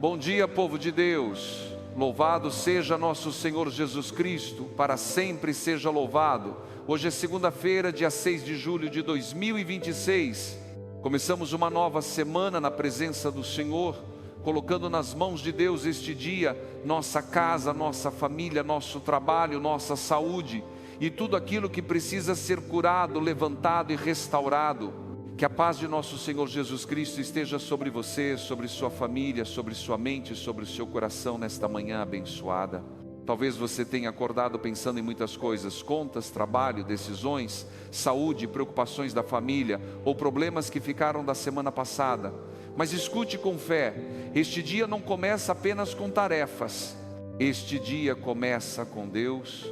Bom dia, povo de Deus. Louvado seja nosso Senhor Jesus Cristo, para sempre seja louvado. Hoje é segunda-feira, dia 6 de julho de 2026. Começamos uma nova semana na presença do Senhor, colocando nas mãos de Deus este dia, nossa casa, nossa família, nosso trabalho, nossa saúde e tudo aquilo que precisa ser curado, levantado e restaurado. Que a paz de nosso Senhor Jesus Cristo esteja sobre você, sobre sua família, sobre sua mente, sobre o seu coração nesta manhã abençoada. Talvez você tenha acordado pensando em muitas coisas, contas, trabalho, decisões, saúde, preocupações da família ou problemas que ficaram da semana passada. Mas escute com fé, este dia não começa apenas com tarefas, este dia começa com Deus.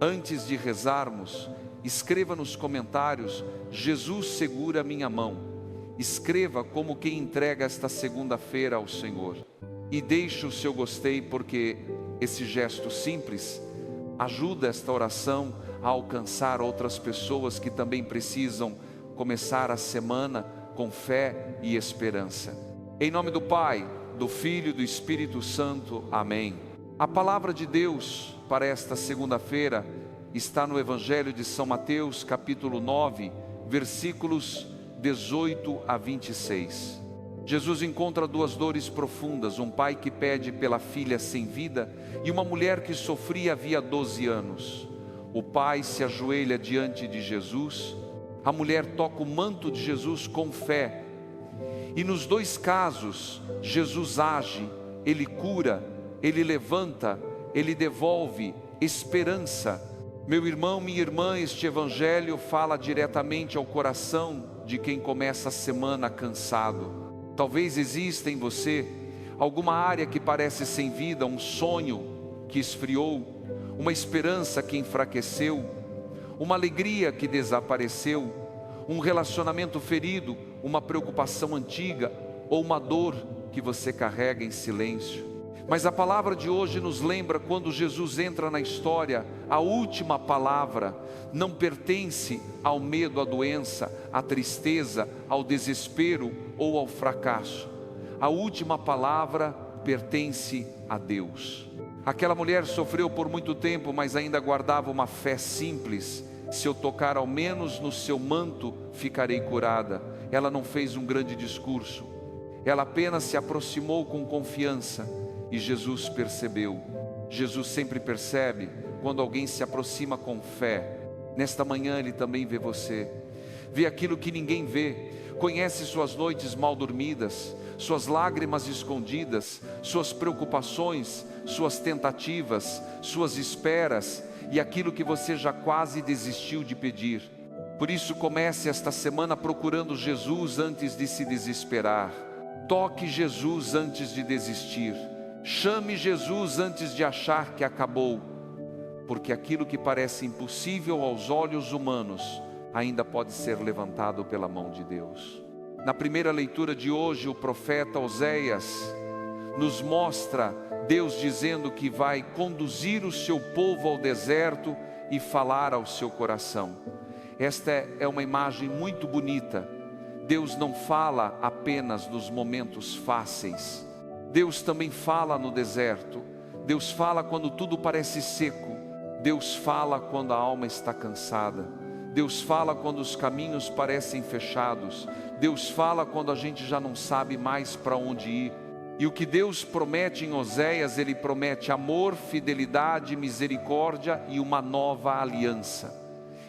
Antes de rezarmos, escreva nos comentários: Jesus segura minha mão. Escreva como quem entrega esta segunda-feira ao Senhor. E deixe o seu gostei, porque esse gesto simples ajuda esta oração a alcançar outras pessoas que também precisam começar a semana com fé e esperança. Em nome do Pai, do Filho e do Espírito Santo. Amém. A palavra de Deus para esta segunda-feira está no Evangelho de São Mateus, capítulo 9, versículos 18 a 26. Jesus encontra duas dores profundas: um pai que pede pela filha sem vida e uma mulher que sofria havia 12 anos. O pai se ajoelha diante de Jesus, a mulher toca o manto de Jesus com fé. E nos dois casos, Jesus age, Ele cura, Ele levanta, Ele devolve esperança. Meu irmão, minha irmã, este Evangelho fala diretamente ao coração de quem começa a semana cansado. Talvez exista em você alguma área que parece sem vida, um sonho que esfriou, uma esperança que enfraqueceu, uma alegria que desapareceu, um relacionamento ferido, uma preocupação antiga ou uma dor que você carrega em silêncio. Mas a palavra de hoje nos lembra quando Jesus entra na história, a última palavra não pertence ao medo, à doença, à tristeza, ao desespero ou ao fracasso. A última palavra pertence a Deus. Aquela mulher sofreu por muito tempo, mas ainda guardava uma fé simples: se eu tocar ao menos no seu manto, ficarei curada. Ela não fez um grande discurso, ela apenas se aproximou com confiança. E Jesus percebeu. Jesus sempre percebe quando alguém se aproxima com fé. Nesta manhã Ele também vê você, vê aquilo que ninguém vê, conhece suas noites mal dormidas, suas lágrimas escondidas, suas preocupações, suas tentativas, suas esperas e aquilo que você já quase desistiu de pedir. Por isso, comece esta semana procurando Jesus antes de se desesperar. Toque Jesus antes de desistir. Chame Jesus antes de achar que acabou, porque aquilo que parece impossível aos olhos humanos ainda pode ser levantado pela mão de Deus. Na primeira leitura de hoje, o profeta Oséias nos mostra Deus dizendo que vai conduzir o seu povo ao deserto e falar ao seu coração. Esta é uma imagem muito bonita. Deus não fala apenas nos momentos fáceis. Deus também fala no deserto. Deus fala quando tudo parece seco. Deus fala quando a alma está cansada. Deus fala quando os caminhos parecem fechados. Deus fala quando a gente já não sabe mais para onde ir. E o que Deus promete em Oséias, Ele promete amor, fidelidade, misericórdia e uma nova aliança.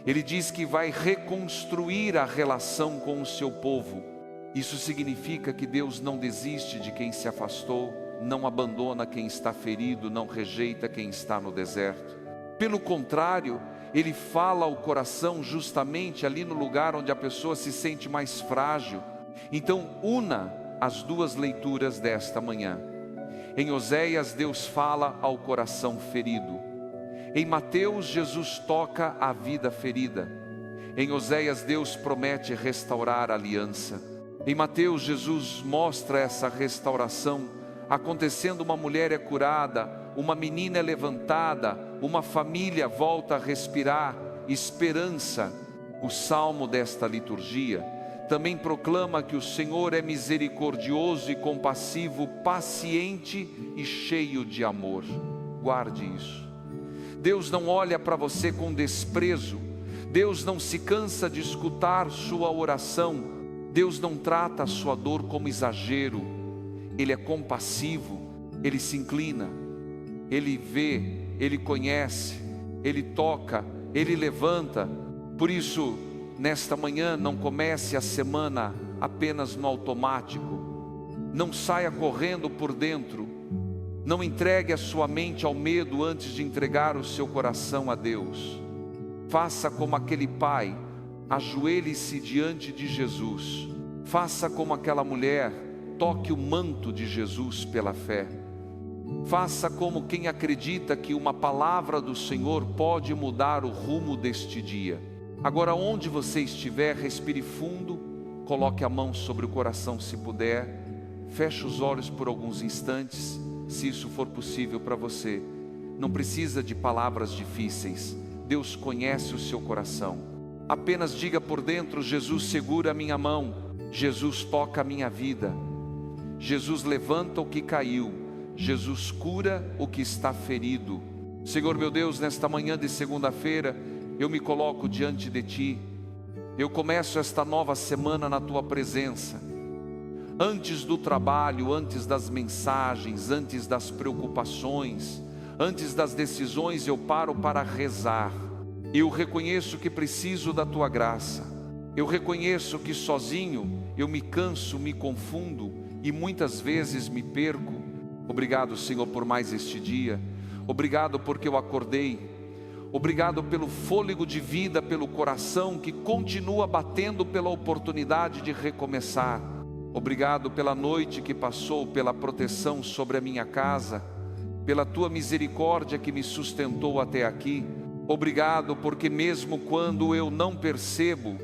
Ele diz que vai reconstruir a relação com o seu povo. Isso significa que Deus não desiste de quem se afastou, não abandona quem está ferido, não rejeita quem está no deserto. Pelo contrário, Ele fala ao coração justamente ali no lugar onde a pessoa se sente mais frágil. Então, una as duas leituras desta manhã. Em Oséias, Deus fala ao coração ferido. Em Mateus, Jesus toca a vida ferida. Em Oséias, Deus promete restaurar a aliança. Em Mateus, Jesus mostra essa restauração acontecendo. Uma mulher é curada, uma menina é levantada, uma família volta a respirar esperança. O salmo desta liturgia também proclama que o Senhor é misericordioso e compassivo, paciente e cheio de amor. Guarde isso. Deus não olha para você com desprezo. Deus não se cansa de escutar sua oração. Deus não trata a sua dor como exagero. Ele é compassivo, Ele se inclina, Ele vê, Ele conhece, Ele toca, Ele levanta. Por isso, nesta manhã, não comece a semana apenas no automático. Não saia correndo por dentro. Não entregue a sua mente ao medo antes de entregar o seu coração a Deus. Faça como aquele pai, ajoelhe-se diante de Jesus. Faça como aquela mulher, toque o manto de Jesus pela fé. Faça como quem acredita que uma palavra do Senhor pode mudar o rumo deste dia. Agora, onde você estiver, respire fundo, coloque a mão sobre o coração se puder, feche os olhos por alguns instantes, se isso for possível para você. Não precisa de palavras difíceis, Deus conhece o seu coração. Apenas diga por dentro: Jesus segura a minha mão, Jesus toca a minha vida, Jesus levanta o que caiu, Jesus cura o que está ferido. Senhor meu Deus, nesta manhã de segunda-feira, eu me coloco diante de Ti. Eu começo esta nova semana na Tua presença. Antes do trabalho, antes das mensagens, antes das preocupações, antes das decisões, eu paro para rezar. Eu reconheço que preciso da Tua graça. Eu reconheço que sozinho eu me canso, me confundo e muitas vezes me perco. Obrigado, Senhor, por mais este dia. Obrigado porque eu acordei. Obrigado pelo fôlego de vida, pelo coração que continua batendo, pela oportunidade de recomeçar. Obrigado pela noite que passou, pela proteção sobre a minha casa, pela Tua misericórdia que me sustentou até aqui. Obrigado porque mesmo quando eu não percebo,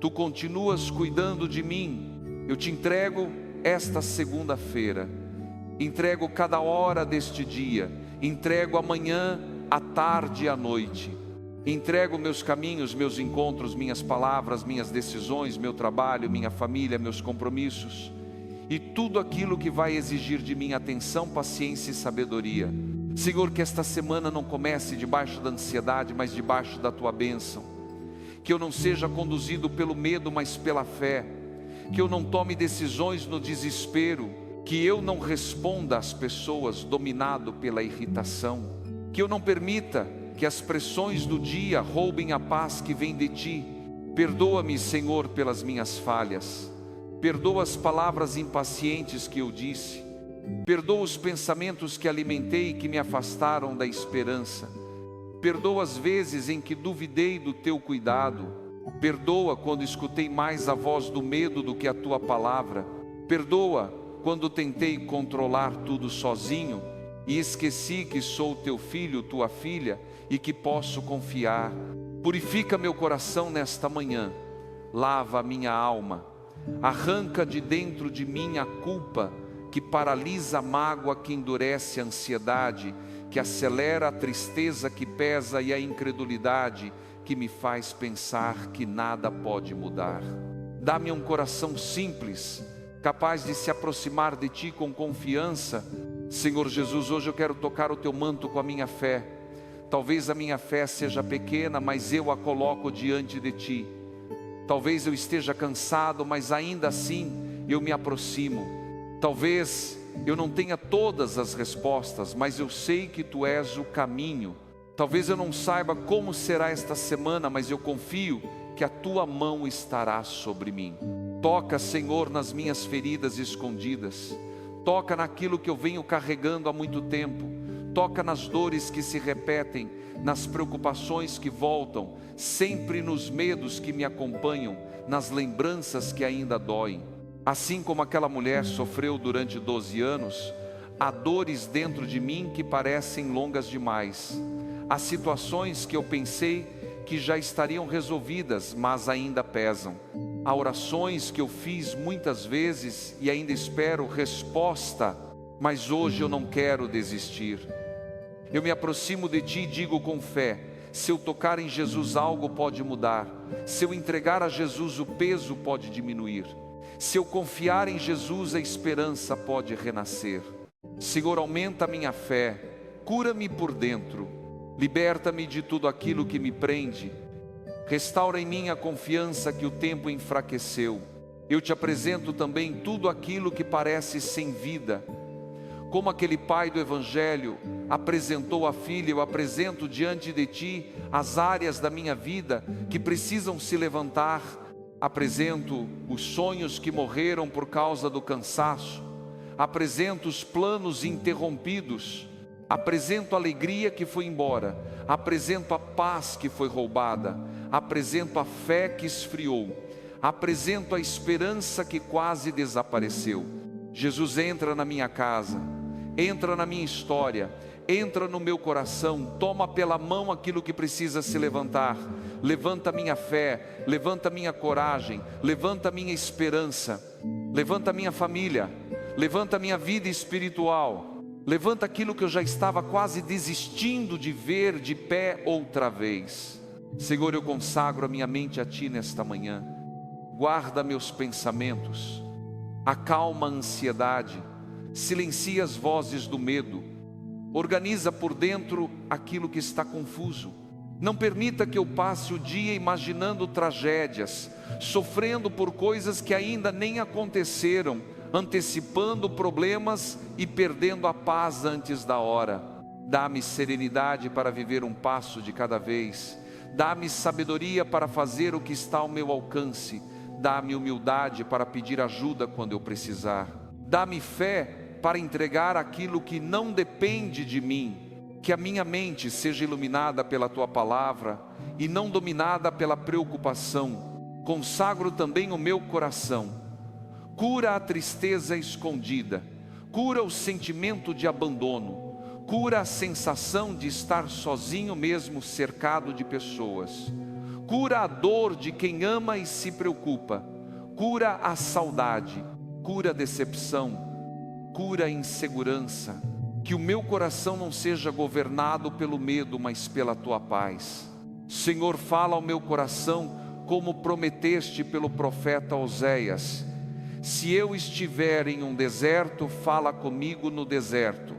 Tu continuas cuidando de mim. Eu Te entrego esta segunda-feira, entrego cada hora deste dia, entrego amanhã, à tarde e à noite. Entrego meus caminhos, meus encontros, minhas palavras, minhas decisões, meu trabalho, minha família, meus compromissos e tudo aquilo que vai exigir de mim atenção, paciência e sabedoria. Senhor, que esta semana não comece debaixo da ansiedade, mas debaixo da Tua bênção. Que eu não seja conduzido pelo medo, mas pela fé. Que eu não tome decisões no desespero. Que eu não responda às pessoas dominado pela irritação. Que eu não permita que as pressões do dia roubem a paz que vem de Ti. Perdoa-me, Senhor, pelas minhas falhas. Perdoa as palavras impacientes que eu disse. Perdoa os pensamentos que alimentei e que me afastaram da esperança. Perdoa as vezes em que duvidei do Teu cuidado. Perdoa quando escutei mais a voz do medo do que a Tua palavra. Perdoa quando tentei controlar tudo sozinho e esqueci que sou Teu filho, Tua filha e que posso confiar. Purifica meu coração nesta manhã. Lava a minha alma. Arranca de dentro de mim a culpa que paralisa a mágoa, que endurece a ansiedade, que acelera a tristeza que pesa e a incredulidade que me faz pensar que nada pode mudar. Dá-me um coração simples, capaz de se aproximar de Ti com confiança. Senhor Jesus, hoje eu quero tocar o Teu manto com a minha fé. Talvez a minha fé seja pequena, mas eu a coloco diante de Ti. Talvez eu esteja cansado, mas ainda assim eu me aproximo. Talvez eu não tenha todas as respostas, mas eu sei que Tu és o caminho. Talvez eu não saiba como será esta semana, mas eu confio que a Tua mão estará sobre mim. Toca, Senhor, nas minhas feridas escondidas. Toca naquilo que eu venho carregando há muito tempo. Toca nas dores que se repetem, nas preocupações que voltam, sempre nos medos que me acompanham, nas lembranças que ainda doem. Assim como aquela mulher sofreu durante 12 anos, há dores dentro de mim que parecem longas demais. Há situações que eu pensei que já estariam resolvidas, mas ainda pesam. Há orações que eu fiz muitas vezes e ainda espero resposta, mas hoje eu não quero desistir. Eu me aproximo de Ti e digo com fé: Se eu tocar em Jesus, algo pode mudar. Se eu entregar a Jesus, o peso pode diminuir. Se eu confiar em Jesus, a esperança pode renascer. Senhor, aumenta a minha fé, cura-me por dentro, liberta-me de tudo aquilo que me prende, restaura em mim a confiança que o tempo enfraqueceu. Eu te apresento também tudo aquilo que parece sem vida. Como aquele pai do Evangelho apresentou a filha, eu apresento diante de ti as áreas da minha vida que precisam se levantar. Apresento os sonhos que morreram por causa do cansaço, apresento os planos interrompidos, apresento a alegria que foi embora, apresento a paz que foi roubada, apresento a fé que esfriou, apresento a esperança que quase desapareceu. Jesus, entra na minha casa, entra na minha história, entra no meu coração, toma pela mão aquilo que precisa se levantar. Levanta minha fé, levanta minha coragem, levanta minha esperança, levanta minha família, levanta minha vida espiritual, levanta aquilo que eu já estava quase desistindo de ver de pé outra vez. Senhor, eu consagro a minha mente a Ti nesta manhã. Guarda meus pensamentos, acalma a ansiedade, silencia as vozes do medo, organiza por dentro aquilo que está confuso. Não permita que eu passe o dia imaginando tragédias, sofrendo por coisas que ainda nem aconteceram, antecipando problemas e perdendo a paz antes da hora. Dá-me serenidade para viver um passo de cada vez. Dá-me sabedoria para fazer o que está ao meu alcance. Dá-me humildade para pedir ajuda quando eu precisar. Dá-me fé para entregar aquilo que não depende de mim. Que a minha mente seja iluminada pela Tua palavra e não dominada pela preocupação. Consagro também o meu coração. Cura a tristeza escondida, cura o sentimento de abandono, cura a sensação de estar sozinho mesmo cercado de pessoas, cura a dor de quem ama e se preocupa, cura a saudade, cura a decepção, cura a insegurança. Que o meu coração não seja governado pelo medo, mas pela Tua paz. Senhor, fala ao meu coração como prometeste pelo profeta Oséias. Se eu estiver em um deserto, fala comigo no deserto.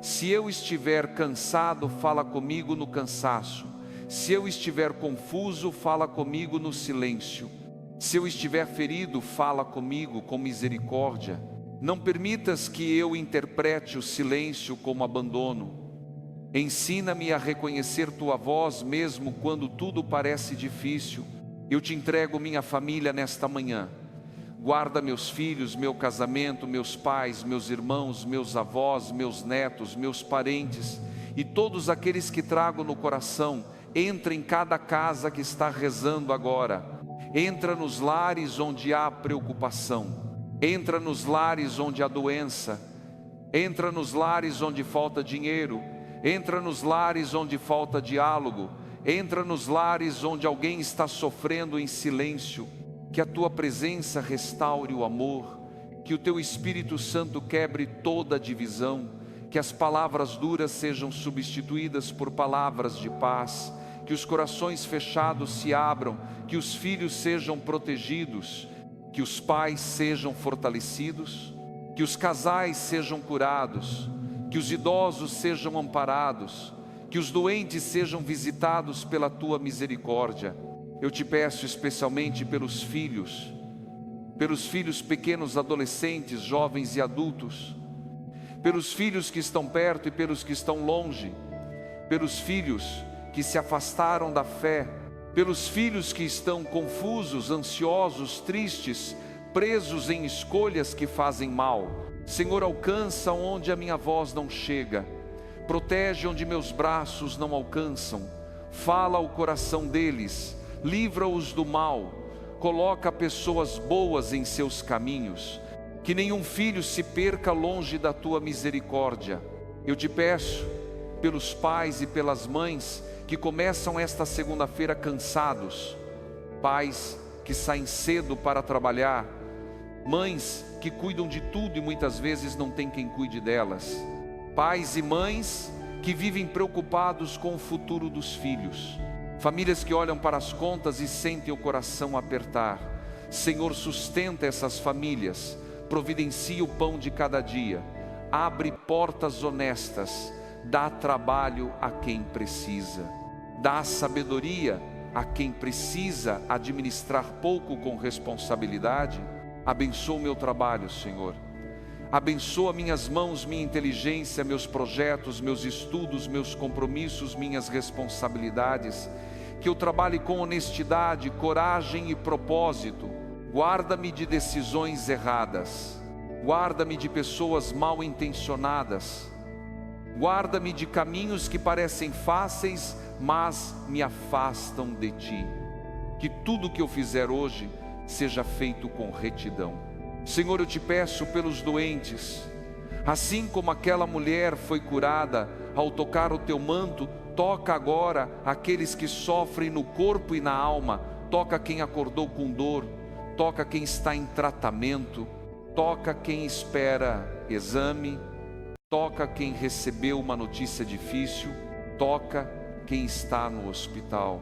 Se eu estiver cansado, fala comigo no cansaço. Se eu estiver confuso, fala comigo no silêncio. Se eu estiver ferido, fala comigo com misericórdia. Não permitas que eu interprete o silêncio como abandono. Ensina-me a reconhecer Tua voz mesmo quando tudo parece difícil. Eu te entrego minha família nesta manhã. Guarda meus filhos, meu casamento, meus pais, meus irmãos, meus avós, meus netos, meus parentes e todos aqueles que trago no coração. Entra em cada casa que está rezando agora. Entra nos lares onde há preocupação. Entra nos lares onde há doença, entra nos lares onde falta dinheiro, entra nos lares onde falta diálogo, entra nos lares onde alguém está sofrendo em silêncio. Que a Tua presença restaure o amor, que o Teu Espírito Santo quebre toda a divisão, que as palavras duras sejam substituídas por palavras de paz, que os corações fechados se abram, que os filhos sejam protegidos, que os pais sejam fortalecidos, que os casais sejam curados, que os idosos sejam amparados, que os doentes sejam visitados pela Tua misericórdia. Eu te peço especialmente pelos filhos pequenos, adolescentes, jovens e adultos, pelos filhos que estão perto e pelos que estão longe, pelos filhos que se afastaram da fé, pelos filhos que estão confusos, ansiosos, tristes, presos em escolhas que fazem mal. Senhor, alcança onde a minha voz não chega, protege onde meus braços não alcançam, fala ao coração deles, livra-os do mal, coloca pessoas boas em seus caminhos, que nenhum filho se perca longe da Tua misericórdia. Eu te peço pelos pais e pelas mães que começam esta segunda-feira cansados, pais que saem cedo para trabalhar, mães que cuidam de tudo e muitas vezes não tem quem cuide delas, pais e mães que vivem preocupados com o futuro dos filhos, famílias que olham para as contas e sentem o coração apertar. Senhor, sustenta essas famílias, providencia o pão de cada dia, abre portas honestas, dá trabalho a quem precisa, dá sabedoria a quem precisa administrar pouco com responsabilidade. Abençoa o meu trabalho, Senhor. Abençoa minhas mãos, minha inteligência, meus projetos, meus estudos, meus compromissos, minhas responsabilidades. Que eu trabalhe com honestidade, coragem e propósito. Guarda-me de decisões erradas. Guarda-me de pessoas mal intencionadas. Guarda-me de caminhos que parecem fáceis, mas me afastam de Ti. Que tudo que eu fizer hoje seja feito com retidão. Senhor, eu te peço pelos doentes, assim como aquela mulher foi curada ao tocar o Teu manto, toca agora aqueles que sofrem no corpo e na alma, toca quem acordou com dor, toca quem está em tratamento, toca quem espera exame, toca quem recebeu uma notícia difícil, toca quem está no hospital.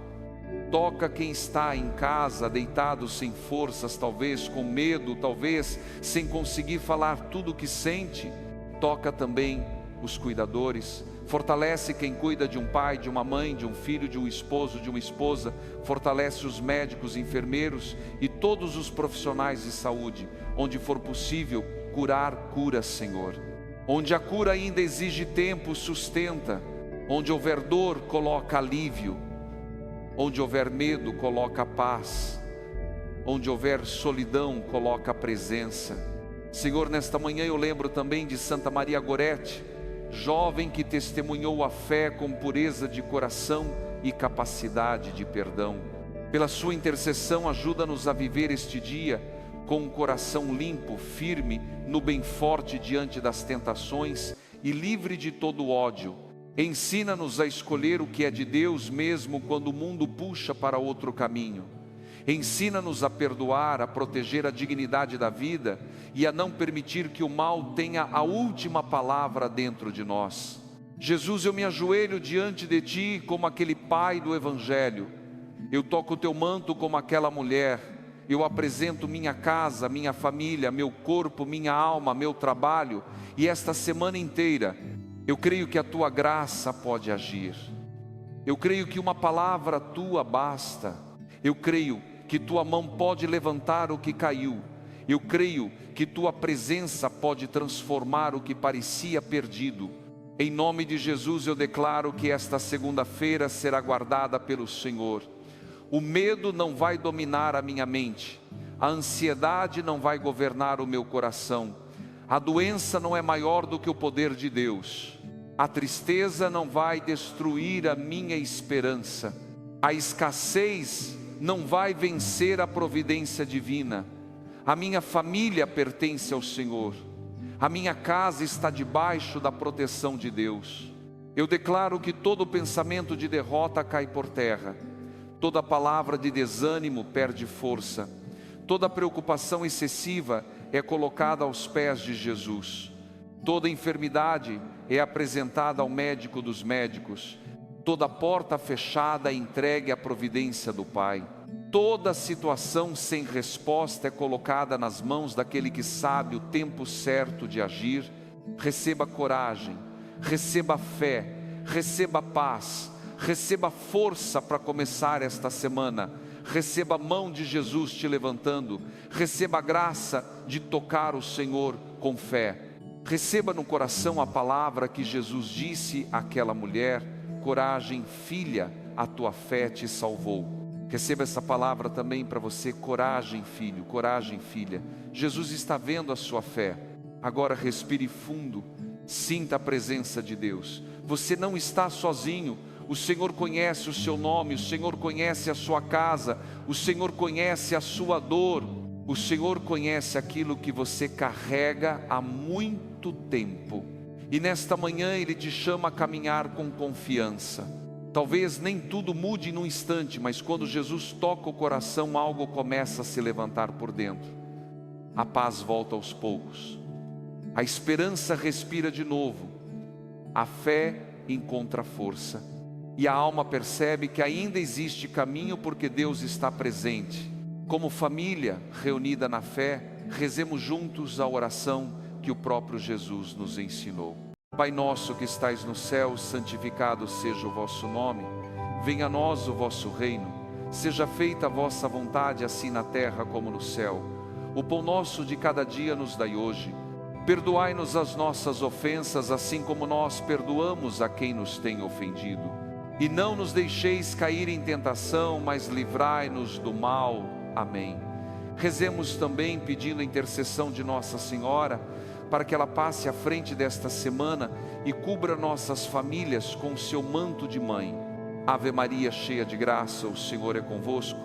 Toca quem está em casa, deitado sem forças, talvez com medo, talvez sem conseguir falar tudo o que sente. Toca também os cuidadores. Fortalece quem cuida de um pai, de uma mãe, de um filho, de um esposo, de uma esposa. Fortalece os médicos, enfermeiros e todos os profissionais de saúde. Onde for possível, curar, cura, Senhor. Onde a cura ainda exige tempo, sustenta. Onde houver dor, coloca alívio. Onde houver medo, coloca paz. Onde houver solidão, coloca presença. Senhor, nesta manhã eu lembro também de Santa Maria Gorete, jovem que testemunhou a fé com pureza de coração e capacidade de perdão. Pela sua intercessão, ajuda-nos a viver este dia com um coração limpo, firme, no bem forte diante das tentações e livre de todo ódio. Ensina-nos a escolher o que é de Deus mesmo quando o mundo puxa para outro caminho. Ensina-nos a perdoar, a proteger a dignidade da vida e a não permitir que o mal tenha a última palavra dentro de nós. Jesus, eu me ajoelho diante de Ti como aquele pai do Evangelho. Eu toco o Teu manto como aquela mulher. Eu apresento minha casa, minha família, meu corpo, minha alma, meu trabalho. E esta semana inteira eu creio que a Tua graça pode agir. Eu creio que uma palavra Tua basta. Eu creio que Tua mão pode levantar o que caiu. Eu creio que Tua presença pode transformar o que parecia perdido. Em nome de Jesus eu declaro que esta segunda-feira será guardada pelo Senhor. O medo não vai dominar a minha mente. A ansiedade não vai governar o meu coração. A doença não é maior do que o poder de Deus. A tristeza não vai destruir a minha esperança. A escassez não vai vencer a providência divina. A minha família pertence ao Senhor. A minha casa está debaixo da proteção de Deus. Eu declaro que todo pensamento de derrota cai por terra. Toda palavra de desânimo perde força. Toda preocupação excessiva é colocada aos pés de Jesus. Toda enfermidade é apresentada ao médico dos médicos. Toda porta fechada é entregue à providência do Pai. Toda situação sem resposta é colocada nas mãos daquele que sabe o tempo certo de agir. Receba coragem, receba fé, receba paz, receba força para começar esta semana. Receba a mão de Jesus te levantando. Receba a graça de tocar o Senhor com fé. Receba no coração a palavra que Jesus disse àquela mulher: coragem, filha, a tua fé te salvou. Receba essa palavra também para você: coragem, filho, coragem, filha. Jesus está vendo a sua fé. Agora respire fundo, sinta a presença de Deus. Você não está sozinho. O Senhor conhece o seu nome, o Senhor conhece a sua casa, o Senhor conhece a sua dor, o Senhor conhece aquilo que você carrega há muito tempo. E nesta manhã Ele te chama a caminhar com confiança. Talvez nem tudo mude num instante, mas quando Jesus toca o coração, algo começa a se levantar por dentro. A paz volta aos poucos. A esperança respira de novo. A fé encontra força. E a alma percebe que ainda existe caminho porque Deus está presente. Como família reunida na fé, rezemos juntos a oração que o próprio Jesus nos ensinou. Pai nosso que estais no céu, santificado seja o vosso nome. Venha a nós o vosso reino. Seja feita a vossa vontade, assim na terra como no céu. O pão nosso de cada dia nos dai hoje. Perdoai-nos as nossas ofensas, assim como nós perdoamos a quem nos tem ofendido. E não nos deixeis cair em tentação, mas livrai-nos do mal. Amém. Rezemos também pedindo a intercessão de Nossa Senhora, para que ela passe à frente desta semana e cubra nossas famílias com o seu manto de mãe. Ave Maria, cheia de graça, o Senhor é convosco.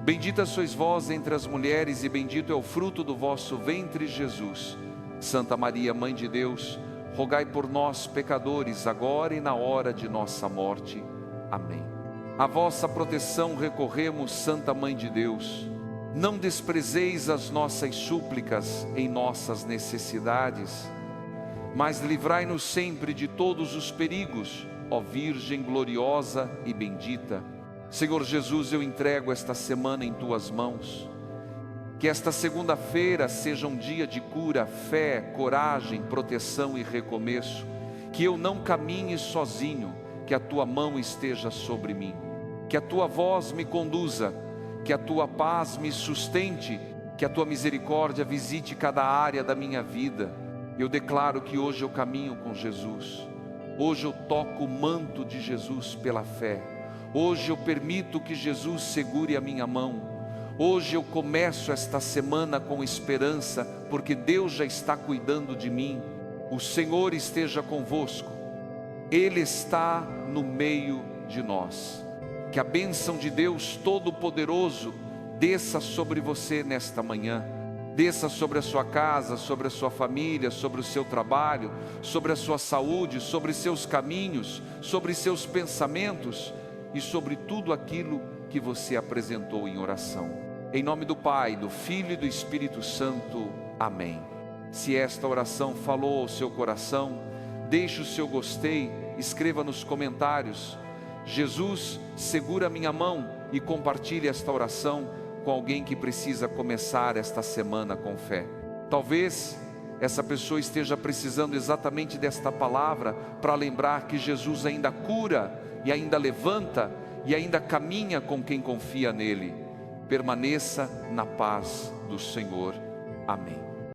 Bendita sois vós entre as mulheres e bendito é o fruto do vosso ventre, Jesus. Santa Maria, Mãe de Deus, rogai por nós, pecadores, agora e na hora de nossa morte. Amém. A vossa proteção recorremos, Santa Mãe de Deus. Não desprezeis as nossas súplicas em nossas necessidades, mas livrai-nos sempre de todos os perigos, ó Virgem gloriosa e bendita. Senhor Jesus, eu entrego esta semana em tuas mãos. Que esta segunda-feira seja um dia de cura, fé, coragem, proteção e recomeço. Que eu não caminhe sozinho, que a tua mão esteja sobre mim. Que a tua voz me conduza, que a tua paz me sustente, que a tua misericórdia visite cada área da minha vida. Eu declaro que hoje eu caminho com Jesus. Hoje eu toco o manto de Jesus pela fé. Hoje eu permito que Jesus segure a minha mão. Hoje eu começo esta semana com esperança, porque Deus já está cuidando de mim. O Senhor esteja convosco. Ele está no meio de nós. Que a bênção de Deus Todo-Poderoso desça sobre você nesta manhã. Desça sobre a sua casa, sobre a sua família, sobre o seu trabalho, sobre a sua saúde, sobre seus caminhos, sobre seus pensamentos e sobre tudo aquilo que você apresentou em oração. Em nome do Pai, do Filho e do Espírito Santo. Amém. Se esta oração falou ao seu coração, deixe o seu gostei, escreva nos comentários. Jesus, segura minha mão e compartilhe esta oração com alguém que precisa começar esta semana com fé. Talvez essa pessoa esteja precisando exatamente desta palavra para lembrar que Jesus ainda cura e ainda levanta e ainda caminha com quem confia nele. Permaneça na paz do Senhor. Amém.